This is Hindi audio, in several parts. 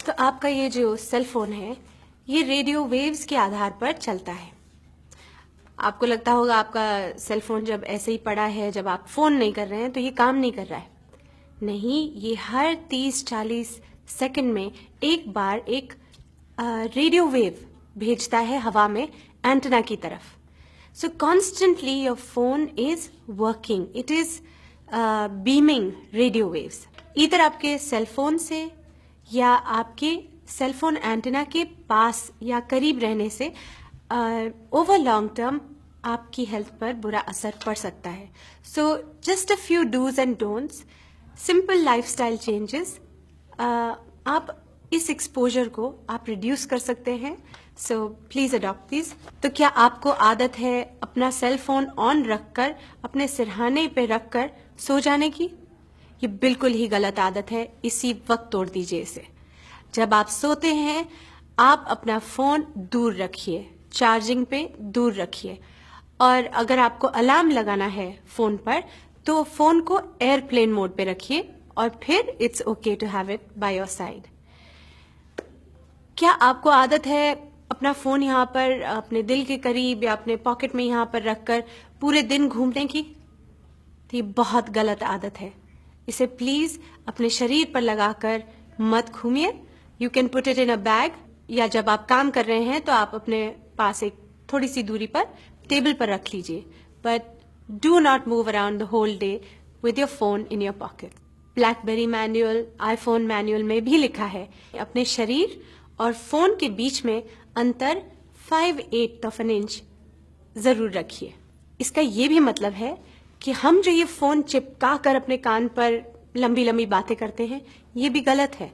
तो आपका ये जो सेल फोन है ये रेडियो वेव्स के आधार पर चलता है। आपको लगता होगा आपका सेल फोन जब ऐसे ही पड़ा है, जब आप फोन नहीं कर रहे हैं तो ये काम नहीं कर रहा है। नहीं, ये हर 30-40 सेकंड में एक बार एक रेडियो वेव भेजता है हवा में एंटेना की तरफ। सो constantly your phone is working, it is beaming radio waves, इधर आपके सेल फोन से या आपके सेल फोन एंटेना के पास या करीब रहने से ओवर लॉन्ग टर्म आपकी हेल्थ पर बुरा असर पड़ सकता है। So just a few dos and don'ts, simple lifestyle changes, आप इस एक्सपोजर को आप रिड्यूस कर सकते हैं। So please adopt this. तो क्या आपको आदत है अपना सेल फोन ऑन रखकर अपने सिरहाने पे रखकर सो जाने की? ये बिल्कुल ही गलत आदत है, इसी वक्त तोड़ दीजिए इसे। जब आप सोते हैं आप अपना फोन दूर रखिए, चार्जिंग पे दूर रखिए, और अगर आपको अलार्म लगाना है फोन पर तो फोन को एयरप्लेन मोड पे रखिए और फिर it's okay to have it by your side. क्या आपको आदत है अपना फोन यहाँ पर अपने दिल के करीब या अपने पॉकेट में यहाँ पर रखकर पूरे दिन घूमने की? तो ये बहुत गलत आदत है, इसे प्लीज अपने शरीर पर लगाकर मत घूमिए। You can put it in a bag, या जब आप काम कर रहे हैं तो आप अपने पास एक थोड़ी सी दूरी पर टेबल पर रख लीजिए, but do not move around the whole day with your phone in your pocket. BlackBerry manual, iPhone manual में भी लिखा है अपने शरीर और फोन के बीच में अंतर 5/8 इंच जरूर रखिए। इसका ये भी मतलब है कि हम जो ये फोन चिपका कर अपने कान पर लंबी लंबी बातें करते हैं, ये भी गलत है।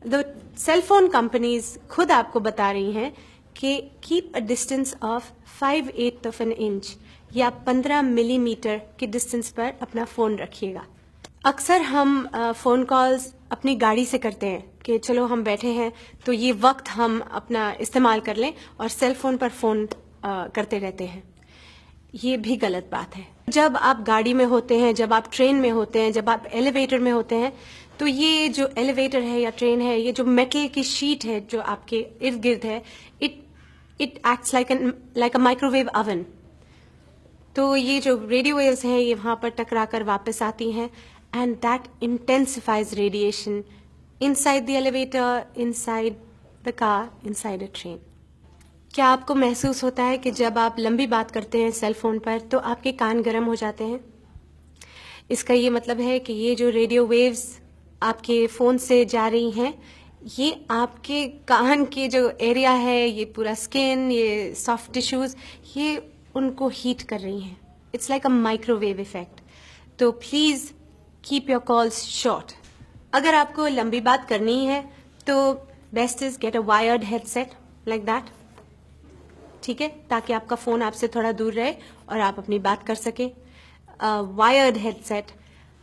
द सेल फोन कंपनीज खुद आपको बता रही हैं कि keep a distance of 5/8 inch या 15 मिलीमीटर के डिस्टेंस पर अपना फोन रखिएगा। अक्सर हम फोन कॉल्स अपनी गाड़ी से करते हैं कि चलो हम बैठे हैं तो ये वक्त हम अपना इस्तेमाल कर लें, और सेल फोन पर फोन करते रहते हैं। ये भी गलत बात है। जब आप गाड़ी में होते हैं, जब आप ट्रेन में होते हैं, जब आप एलिवेटर में होते हैं, तो ये जो एलिवेटर है या ट्रेन है, ये जो मेटल की शीट है जो आपके इर्द गिर्द है, it acts like a microwave oven. तो ये जो रेडियो वेव्स हैं ये वहां पर टकरा कर वापस आती हैं, and that intensifies radiation inside the elevator, inside the car, inside a train. क्या आपको महसूस होता है कि जब आप लंबी बात करते हैं सेल फोन पर तो आपके कान गर्म हो जाते हैं? इसका ये मतलब है कि ये जो रेडियो वेव्स आपके फोन से जा रही हैं, ये आपके कान के जो एरिया है, ये पूरा स्किन, ये सॉफ्ट टिश्यूज, ये उनको हीट कर रही हैं। It's like a microwave effect. तो please keep your calls short. अगर आपको लंबी बात करनी है तो best is get a wired headset like that, ठीक है, ताकि आपका फोन आपसे थोड़ा दूर रहे और आप अपनी बात कर सके। वायर्ड हेडसेट,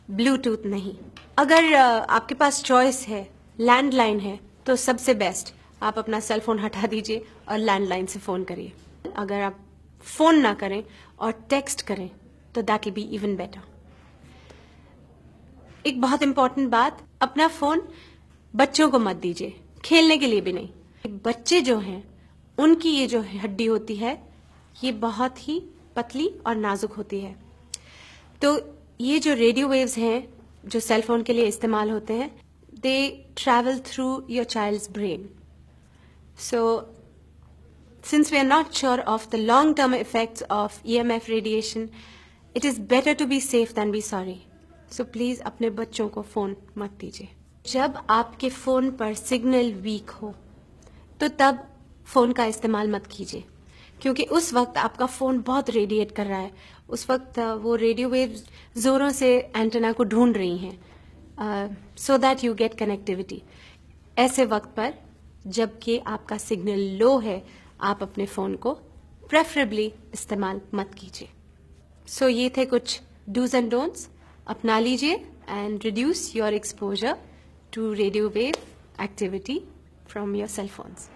ब्लूटूथ नहीं। अगर आपके पास चॉइस है, लैंडलाइन है, तो सबसे बेस्ट आप अपना सेल फोन हटा दीजिए और लैंडलाइन से फोन करिए। अगर आप फोन ना करें और टेक्स्ट करें तो that will be even better. एक बहुत इंपॉर्टेंट बात, अपना फोन बच्चों को मत दीजिए, खेलने के लिए भी नहीं। बच्चे जो हैं उनकी ये जो हड्डी होती है ये बहुत ही पतली और नाजुक होती है। तो ये जो रेडियो वेव्स हैं जो सेल फोन के लिए इस्तेमाल होते हैं, they travel through your child's brain. So since we are not sure of the long-term effects of EMF radiation, it is better to be safe than be sorry. So please अपने बच्चों को फोन मत दीजिए। जब आपके फोन पर सिग्नल वीक हो तो तब फोन का इस्तेमाल मत कीजिए, क्योंकि उस वक्त आपका फोन बहुत रेडिएट कर रहा है। उस वक्त वो रेडियो वेव जोरों से एंटेना को ढूंढ रही हैं so that you get connectivity. ऐसे वक्त पर जबकि आपका सिग्नल लो है, आप अपने फोन को प्रेफरेबली इस्तेमाल मत कीजिए। सो ये थे कुछ डूज एंड डोंट्स, अपना लीजिए and reduce your exposure to radio wave activity from your cell phones.